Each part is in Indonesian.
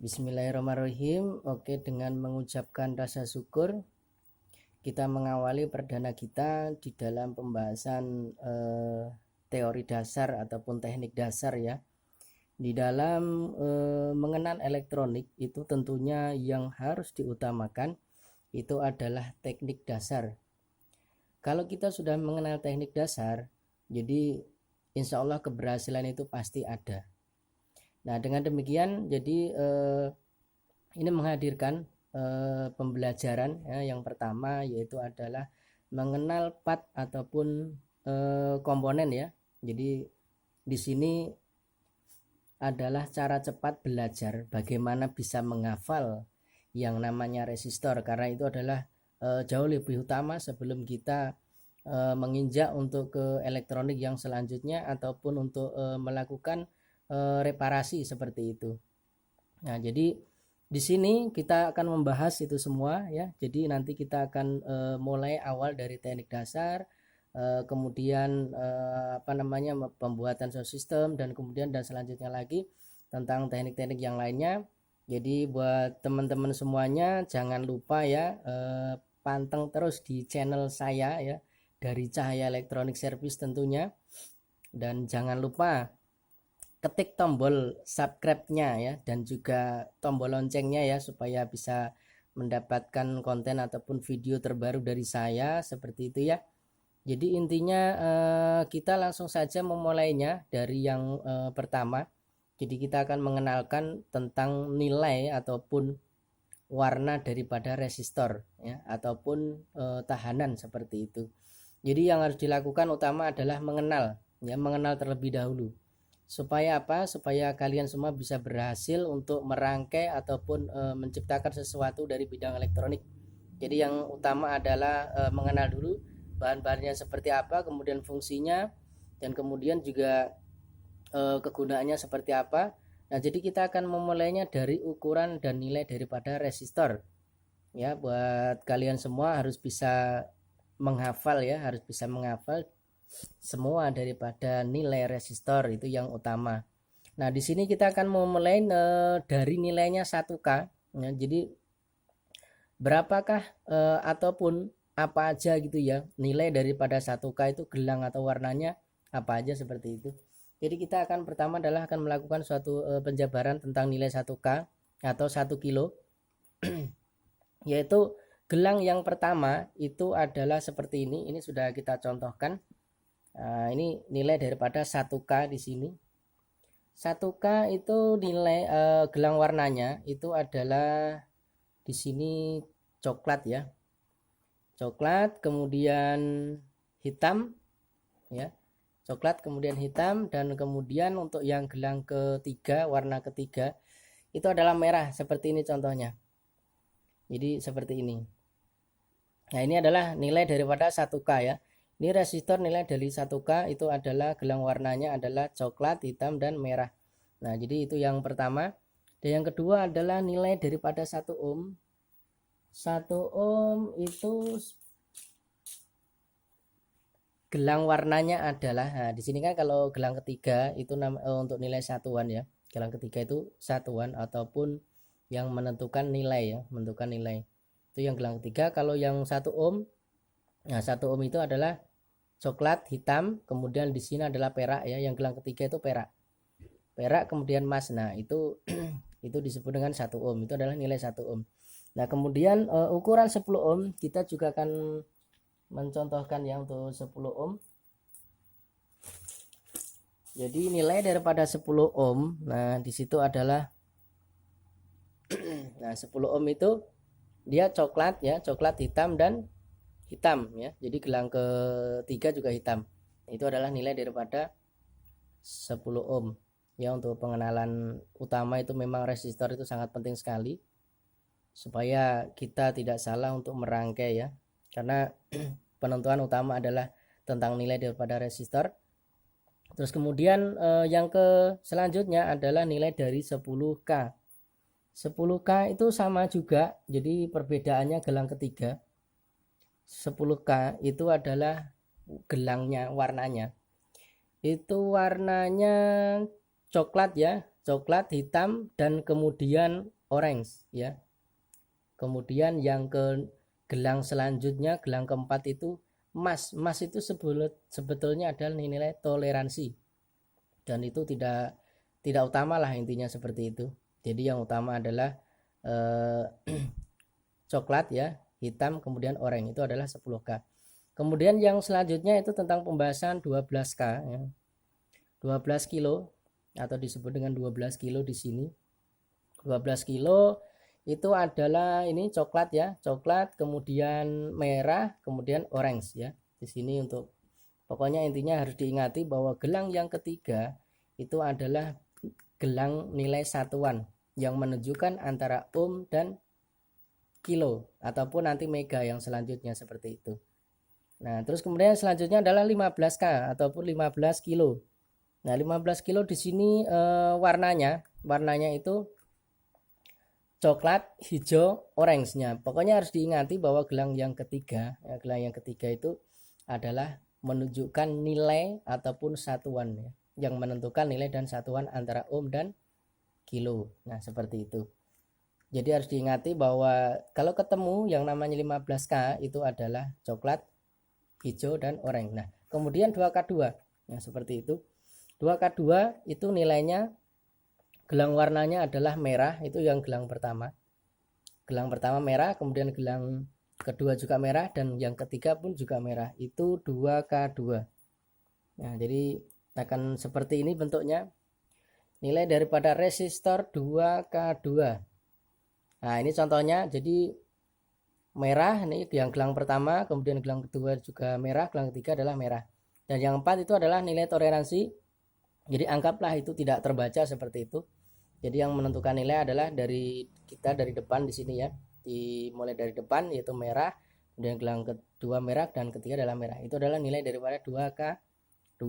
Bismillahirrahmanirrahim. Oke, dengan mengucapkan rasa syukur, kita mengawali perdana kita di dalam pembahasan teori dasar ataupun teknik dasar ya. Di dalam mengenal elektronik itu tentunya yang harus diutamakan itu adalah teknik dasar. Kalau kita sudah mengenal teknik dasar, jadi insya Allah keberhasilan itu pasti ada. Nah, dengan demikian jadi ini menghadirkan pembelajaran ya, yang pertama yaitu adalah mengenal part ataupun komponen ya. Jadi di sini adalah cara cepat belajar bagaimana bisa menghafal yang namanya resistor, karena itu adalah jauh lebih utama sebelum kita menginjak untuk ke elektronik yang selanjutnya ataupun untuk melakukan reparasi seperti itu. Nah, jadi di sini kita akan membahas itu semua ya. Jadi nanti kita akan mulai awal dari teknik dasar, kemudian pembuatan sound system, dan kemudian dan selanjutnya lagi tentang teknik-teknik yang lainnya. Jadi buat teman-teman semuanya jangan lupa ya panteng terus di channel saya ya, dari Cahaya Elektronik Service tentunya, dan jangan lupa ketik tombol subscribe-nya ya, dan juga tombol loncengnya ya, supaya bisa mendapatkan konten ataupun video terbaru dari saya seperti itu ya. Jadi intinya kita langsung saja memulainya dari yang pertama. Jadi kita akan mengenalkan tentang nilai ataupun warna daripada resistor ya, ataupun tahanan seperti itu. Jadi yang harus dilakukan utama adalah mengenal ya, mengenal terlebih dahulu. Supaya apa? Supaya kalian semua bisa berhasil untuk merangkai ataupun menciptakan sesuatu dari bidang elektronik. Jadi yang utama adalah mengenal dulu bahan-bahannya seperti apa, kemudian fungsinya, dan kemudian juga kegunaannya seperti apa. Nah, jadi kita akan memulainya dari ukuran dan nilai daripada resistor. Ya, buat kalian semua harus bisa menghafal ya, harus bisa menghafal semua daripada nilai resistor, itu yang utama. Nah, di sini kita akan memulai dari nilainya 1K ya. Jadi berapakah ataupun apa aja gitu ya nilai daripada 1K itu, gelang atau warnanya apa aja seperti itu. Jadi kita akan pertama adalah akan melakukan suatu penjabaran tentang nilai 1K atau 1 kilo yaitu gelang yang pertama itu adalah seperti ini. Ini sudah kita contohkan. Nah, ini nilai daripada 1K di sini. 1K itu nilai gelang warnanya itu adalah di sini coklat ya. Coklat kemudian hitam ya. Coklat kemudian hitam, dan kemudian untuk yang gelang ketiga, warna ketiga itu adalah merah seperti ini contohnya. Jadi seperti ini. Nah, ini adalah nilai daripada 1K ya. Ini resistor nilai dari 1K itu adalah gelang warnanya adalah coklat, hitam, dan merah. Nah, jadi itu yang pertama. Dan yang kedua adalah nilai daripada 1 ohm. 1 ohm itu gelang warnanya adalah, nah di sini kan kalau gelang ketiga itu untuk nilai satuan ya. Gelang ketiga itu satuan ataupun yang menentukan nilai ya, menentukan nilai. Itu yang gelang ketiga. Kalau yang 1 ohm, nah 1 ohm itu adalah coklat, hitam, kemudian di sini adalah perak ya. Yang gelang ketiga itu perak. Perak kemudian emas. Nah, itu itu disebut dengan 1 ohm. Itu adalah nilai 1 ohm. Nah, kemudian ukuran 10 ohm kita juga akan mencontohkan yang untuk 10 ohm. Jadi nilai daripada 10 ohm, nah di situ adalah nah 10 ohm itu dia coklat ya, coklat, hitam, dan hitam ya. Jadi gelang ketiga juga hitam. Itu adalah nilai daripada 10 ohm. Ya, untuk pengenalan utama itu memang resistor itu sangat penting sekali supaya kita tidak salah untuk merangkai ya. Karena penentuan utama adalah tentang nilai daripada resistor. Terus kemudian yang ke selanjutnya adalah nilai dari 10K. 10K itu sama juga, jadi perbedaannya gelang ketiga. 10K itu adalah gelangnya, warnanya. Itu warnanya coklat ya, coklat, hitam, dan kemudian orange ya. Kemudian yang ke gelang selanjutnya, gelang keempat itu emas. Emas itu sebetulnya adalah nilai toleransi, dan itu tidak utama lah, intinya seperti itu. Jadi yang utama adalah coklat ya, hitam, kemudian oranye, itu adalah 10K. Kemudian yang selanjutnya itu tentang pembahasan 12K ya. 12 kilo atau disebut dengan 12 kilo di sini. 12 kilo itu adalah ini coklat ya, coklat, kemudian merah, kemudian orange ya. Di sini untuk pokoknya intinya harus diingati bahwa gelang yang ketiga itu adalah gelang nilai satuan yang menunjukkan antara ohm dan kilo ataupun nanti mega yang selanjutnya seperti itu. Nah, terus kemudian selanjutnya adalah 15K ataupun 15 kilo. Nah, 15 kilo di sini warnanya itu coklat, hijau, orange-nya. Pokoknya harus diingati bahwa gelang yang ketiga itu adalah menunjukkan nilai ataupun satuan ya, yang menentukan nilai dan satuan antara ohm dan kilo. Nah, seperti itu. Jadi harus diingati bahwa kalau ketemu yang namanya 15K itu adalah coklat, hijau, dan orange. Nah, kemudian 2K2. Nah, seperti itu. 2K2 itu nilainya gelang warnanya adalah merah, itu yang gelang pertama. Gelang pertama merah, kemudian gelang kedua juga merah, dan yang ketiga pun juga merah. Itu 2K2. Nah, jadi akan seperti ini bentuknya. Nilai daripada resistor 2K2. Nah, ini contohnya. Jadi merah ini yang gelang pertama, kemudian gelang kedua juga merah, gelang ketiga adalah merah. Dan yang empat itu adalah nilai toleransi. Jadi anggaplah itu tidak terbaca seperti itu. Jadi yang menentukan nilai adalah dari depan di sini ya. Dimulai dari depan yaitu merah, kemudian gelang kedua merah, dan ketiga adalah merah. Itu adalah nilai daripada 2K2.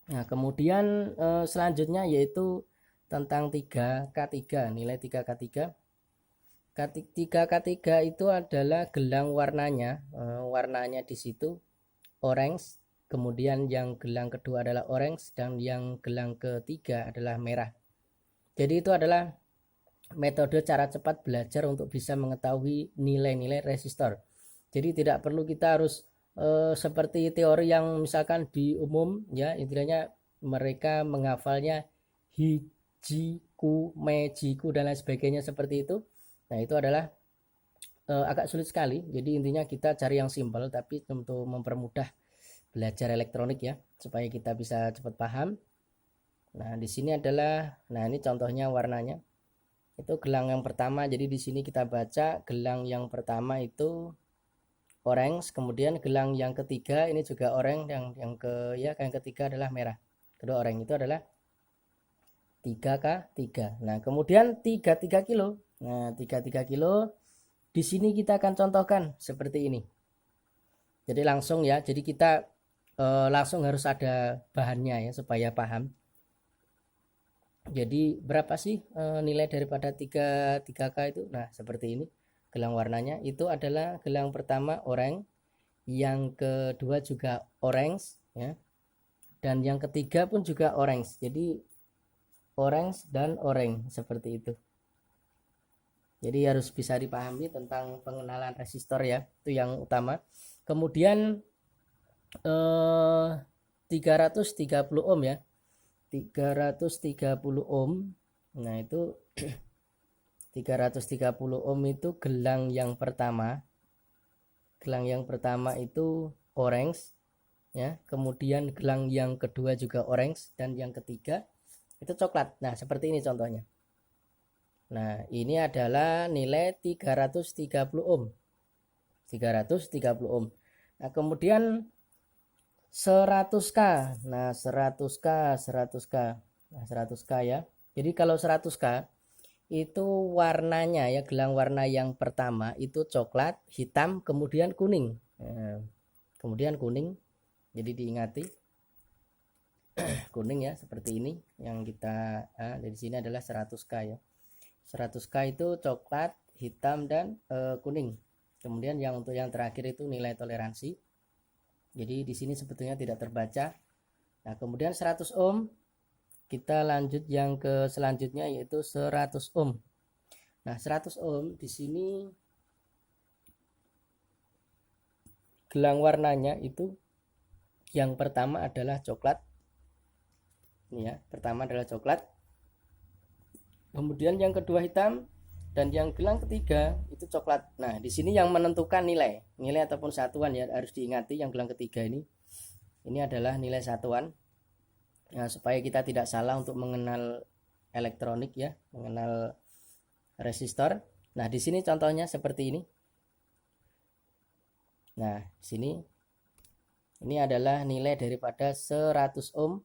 Nah, kemudian selanjutnya yaitu tentang 3K3, nilai 3K3. 3K3 itu adalah gelang warnanya. Warnanya di situ orange, kemudian yang gelang kedua adalah orange, dan yang gelang ketiga adalah merah. Jadi itu adalah metode cara cepat belajar untuk bisa mengetahui nilai-nilai resistor. Jadi tidak perlu kita harus seperti teori yang misalkan di umum ya, intinya mereka menghafalnya hijiku, mejiku, dan lain sebagainya seperti itu. Nah, itu adalah agak sulit sekali. Jadi intinya kita cari yang simpel, tapi untuk mempermudah belajar elektronik ya, supaya kita bisa cepat paham. Nah, di sini adalah, nah ini contohnya warnanya. Itu gelang yang pertama. Jadi di sini kita baca gelang yang pertama itu orange, kemudian gelang yang ketiga ini juga orange, yang ketiga adalah merah. Kedua orange, itu adalah 3K3. Nah, kemudian 33 kilo. Nah, 33 kilo di sini kita akan contohkan seperti ini. Jadi langsung ya, jadi kita langsung harus ada bahannya ya supaya paham. Jadi berapa sih nilai daripada 3K itu? Nah, seperti ini gelang warnanya. Itu adalah gelang pertama orange, yang kedua juga orange ya, dan yang ketiga pun juga orange. Jadi orange dan orange seperti itu. Jadi harus bisa dipahami tentang pengenalan resistor ya, itu yang utama. Kemudian 330 ohm ya, 330 ohm. Nah, itu 330 ohm itu gelang yang pertama. Gelang yang pertama itu orange ya, kemudian gelang yang kedua juga orange, dan yang ketiga itu coklat. Nah, seperti ini contohnya. Nah, ini adalah nilai 330 ohm. 330 ohm. Nah, kemudian 100K. Nah, 100K. Nah, 100K ya. Jadi kalau 100K itu warnanya ya, gelang warna yang pertama itu coklat, hitam, kemudian kuning. Nah, kemudian kuning. Jadi diingati kuning ya, seperti ini yang kita dari sini adalah 100K ya. 100K itu coklat, hitam, dan kuning. Kemudian yang untuk yang terakhir itu nilai toleransi. Jadi di sini sebetulnya tidak terbaca. Nah, kemudian 100 ohm kita lanjut yang ke selanjutnya yaitu 100 ohm. Nah, 100 ohm di sini gelang warnanya itu yang pertama adalah coklat. Ini ya, pertama adalah coklat. Kemudian yang kedua hitam dan yang gelang ketiga itu coklat. Nah, di sini yang menentukan nilai ataupun satuan ya harus diingati yang gelang ketiga ini. Ini adalah nilai satuan. Nah, supaya kita tidak salah untuk mengenal elektronik ya, mengenal resistor. Nah, di sini contohnya seperti ini. Nah, di sini ini adalah nilai daripada 100 ohm.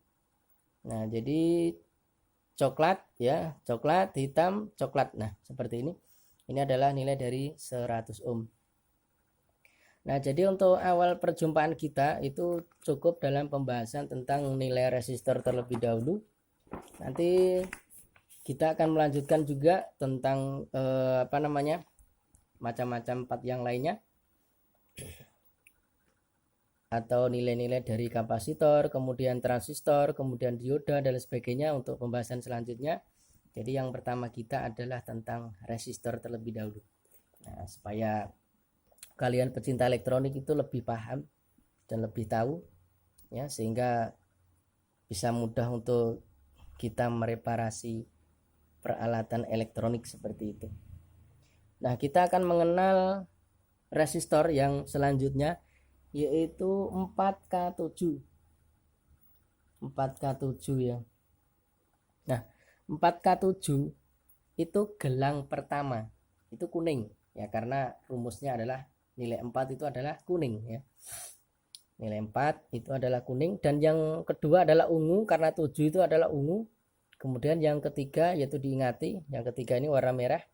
Nah, jadi coklat ya, coklat, hitam, coklat. Nah, seperti ini. Ini adalah nilai dari 100 ohm. Nah, jadi untuk awal perjumpaan kita itu cukup dalam pembahasan tentang nilai resistor terlebih dahulu. Nanti kita akan melanjutkan juga tentang macam-macam part yang lainnya, atau nilai-nilai dari kapasitor, kemudian transistor, kemudian dioda dan sebagainya untuk pembahasan selanjutnya. Jadi yang pertama kita adalah tentang resistor terlebih dahulu. Nah, supaya kalian pecinta elektronik itu lebih paham dan lebih tahu ya, sehingga bisa mudah untuk kita mereparasi peralatan elektronik seperti itu. Nah, kita akan mengenal resistor yang selanjutnya yaitu 4K7. 4K7 ya. Nah, 4K7 itu gelang pertama. Itu kuning ya, karena rumusnya adalah nilai 4 itu adalah kuning ya. Nilai 4 itu adalah kuning, dan yang kedua adalah ungu karena 7 itu adalah ungu. Kemudian yang ketiga yaitu diingati, yang ketiga ini warna merah.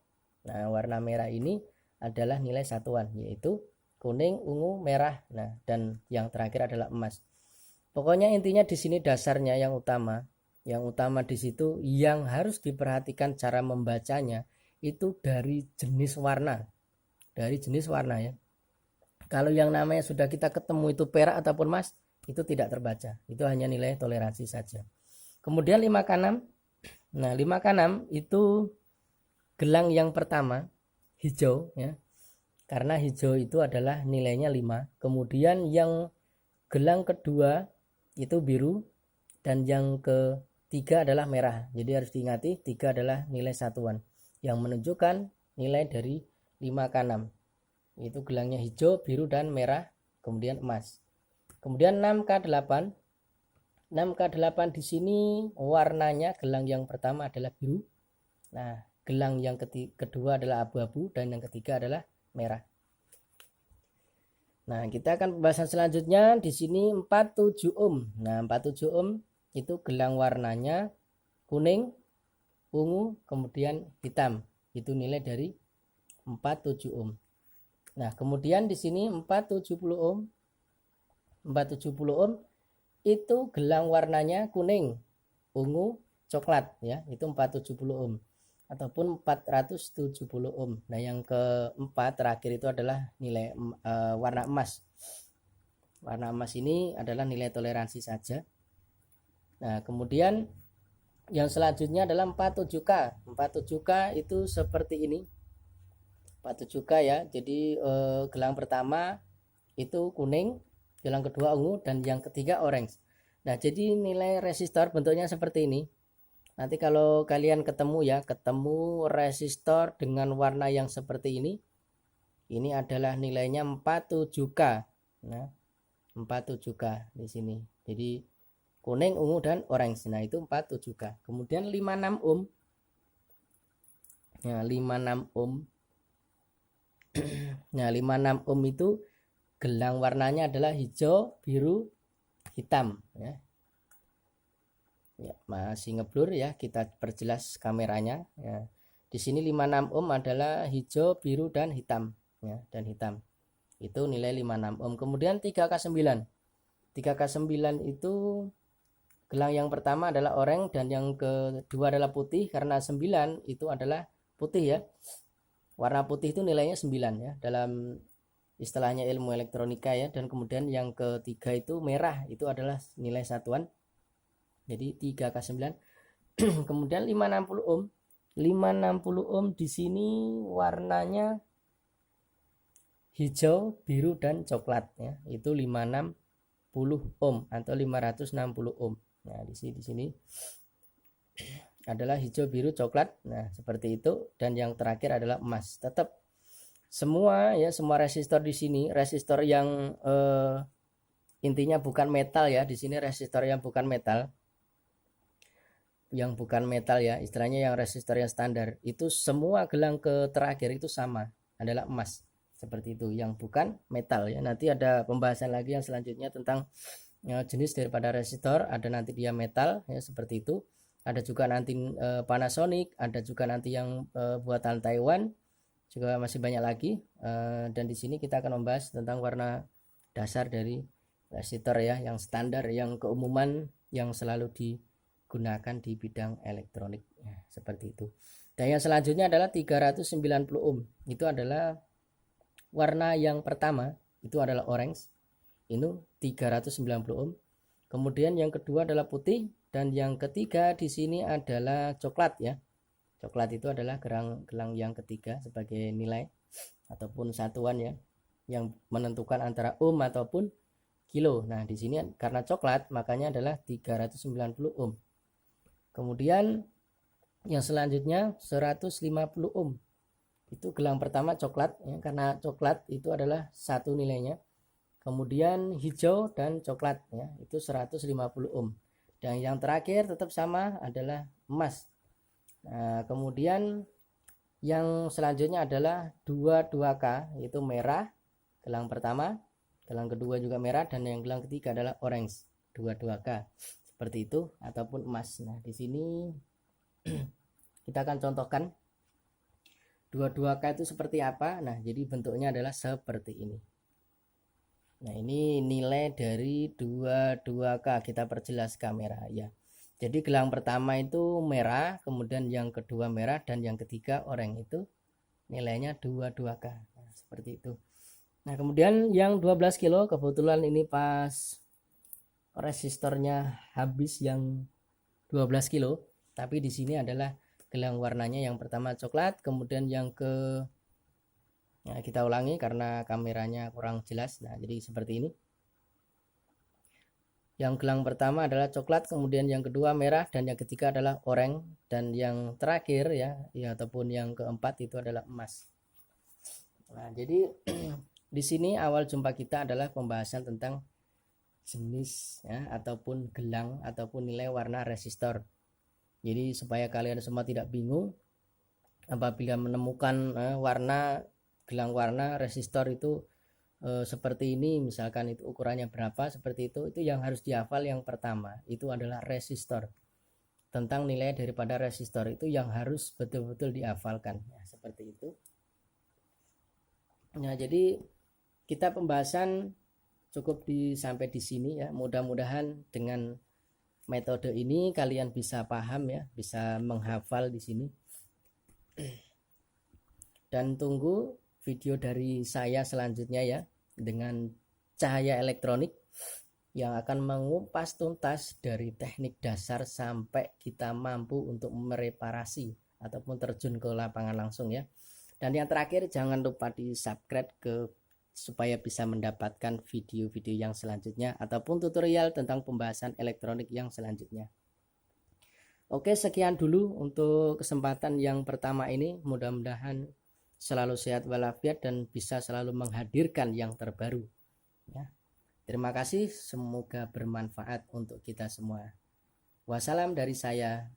Nah, warna merah ini adalah nilai satuan yaitu kuning, ungu, merah. Nah, dan yang terakhir adalah emas. Pokoknya intinya di sini dasarnya yang utama di situ yang harus diperhatikan cara membacanya itu dari jenis warna. Dari jenis warna ya. Kalau yang namanya sudah kita ketemu itu perak ataupun emas, itu tidak terbaca. Itu hanya nilai toleransi saja. Kemudian 5K6. Nah, 5K6 itu gelang yang pertama hijau ya. Karena hijau itu adalah nilainya 5. Kemudian yang gelang kedua itu biru dan yang ketiga adalah merah. Jadi harus diingati 3 adalah nilai satuan yang menunjukkan nilai dari 5K6. Itu gelangnya hijau, biru dan merah, kemudian emas. Kemudian 6K8. 6K8 di sini warnanya gelang yang pertama adalah biru. Nah, gelang yang kedua adalah abu-abu dan yang ketiga adalah merah. Nah, kita akan pembahasan selanjutnya di sini 47 ohm. Nah, 47 ohm itu gelang warnanya kuning, ungu, kemudian hitam. Itu nilai dari 47 ohm. Nah, kemudian di sini 470 ohm. 470 ohm itu gelang warnanya kuning, ungu, coklat ya. Itu 470 ohm ataupun 470 ohm. Nah, yang keempat terakhir itu adalah nilai warna emas. Warna emas ini adalah nilai toleransi saja. Nah, kemudian yang selanjutnya adalah 47K. 47K itu seperti ini. 47K ya. Jadi gelang pertama itu kuning, gelang kedua ungu, dan yang ketiga orange. Nah, jadi nilai resistor bentuknya seperti ini. Nanti kalau kalian ketemu resistor dengan warna yang seperti ini adalah nilainya 47K. Nah, 47K di sini. Jadi kuning, ungu dan orange. Nah, itu 47K. Kemudian 56 ohm. Nah, 56 ohm. Nah, 56 ohm itu gelang warnanya adalah hijau, biru, hitam ya. Ya, masih ngeblur ya, kita perjelas kameranya ya. Di sini 56 ohm adalah hijau, biru dan hitam ya, dan hitam. Itu nilai 56 ohm. Kemudian 3K9. 3K9 itu gelang yang pertama adalah oranye dan yang kedua adalah putih, karena 9 itu adalah putih ya. Warna putih itu nilainya 9 ya dalam istilahnya ilmu elektronika ya. Dan kemudian yang ketiga itu merah, itu adalah nilai satuan. Jadi 3K9. Kemudian 560 ohm. 560 ohm di sini warnanya hijau, biru dan coklat ya. Itu 560 ohm atau 560 ohm. Nah, di sini adalah hijau, biru, coklat. Nah, seperti itu, dan yang terakhir adalah emas. Tetap semua resistor di sini, resistor yang intinya bukan metal ya. Di sini resistor yang bukan metal. Yang bukan metal ya, istilahnya yang resistor yang standar. Itu semua gelang ke terakhir itu sama, adalah emas. Seperti itu, yang bukan metal ya. Nanti ada pembahasan lagi yang selanjutnya tentang jenis daripada resistor. Ada nanti dia metal ya, seperti itu. Ada juga nanti Panasonic, ada juga nanti yang buatan Taiwan, juga masih banyak lagi. Dan di sini kita akan membahas tentang warna dasar dari resistor ya, yang standar, yang keumuman, yang selalu digunakan di bidang elektronik ya, seperti itu. Dan yang selanjutnya adalah 390 ohm. Itu adalah warna yang pertama, itu adalah orange. Ini 390 ohm. Kemudian yang kedua adalah putih, dan yang ketiga di sini adalah coklat ya. Coklat itu adalah gelang yang ketiga sebagai nilai ataupun satuan ya, yang menentukan antara ohm ataupun kilo. Nah, di sini karena coklat makanya adalah 390 ohm. Kemudian yang selanjutnya 150 ohm. Itu gelang pertama coklat ya, karena coklat itu adalah satu nilainya. Kemudian hijau dan coklat ya, itu 150 ohm. Dan yang terakhir tetap sama adalah emas. Nah, kemudian yang selanjutnya adalah 22K, yaitu merah, gelang pertama, gelang kedua juga merah, dan yang gelang ketiga adalah orange, 22K. Seperti itu, ataupun emas. Nah, di sini kita akan contohkan 22K itu seperti apa. Nah, jadi bentuknya adalah seperti ini. Nah, ini nilai dari 22K, kita perjelas kamera ya. Jadi gelang pertama itu merah, kemudian yang kedua merah, dan yang ketiga oranye, itu nilainya 22K. Nah, seperti itu. Nah, kemudian yang 12 kilo, kebetulan ini pas resistornya habis yang 12 kilo, tapi di sini adalah gelang warnanya yang pertama coklat, kemudian yang nah, kita ulangi karena kameranya kurang jelas. Nah, jadi seperti ini. Yang gelang pertama adalah coklat, kemudian yang kedua merah, dan yang ketiga adalah oranye, dan yang terakhir ya ataupun yang keempat itu adalah emas. Nah, jadi di sini awal jumpa kita adalah pembahasan tentang jenis ya, ataupun gelang ataupun nilai warna resistor. Jadi supaya kalian semua tidak bingung apabila menemukan gelang warna resistor itu seperti ini, misalkan itu ukurannya berapa, seperti itu yang harus dihafal. Yang pertama itu adalah resistor. Tentang nilai daripada resistor itu yang harus betul-betul dihafalkan ya, seperti itu. Nah, jadi kita pembahasan cukup sampai di sini ya. Mudah-mudahan dengan metode ini kalian bisa paham ya, bisa menghafal di sini. Dan tunggu video dari saya selanjutnya ya, dengan cahaya elektronik yang akan mengupas tuntas dari teknik dasar sampai kita mampu untuk mereparasi ataupun terjun ke lapangan langsung ya. Dan yang terakhir, jangan lupa di subscribe supaya bisa mendapatkan video-video yang selanjutnya ataupun tutorial tentang pembahasan elektronik yang selanjutnya. Oke, sekian dulu untuk kesempatan yang pertama ini. Mudah-mudahan selalu sehat walafiat dan bisa selalu menghadirkan yang terbaru ya. Terima kasih, semoga bermanfaat untuk kita semua. Wassalam dari saya.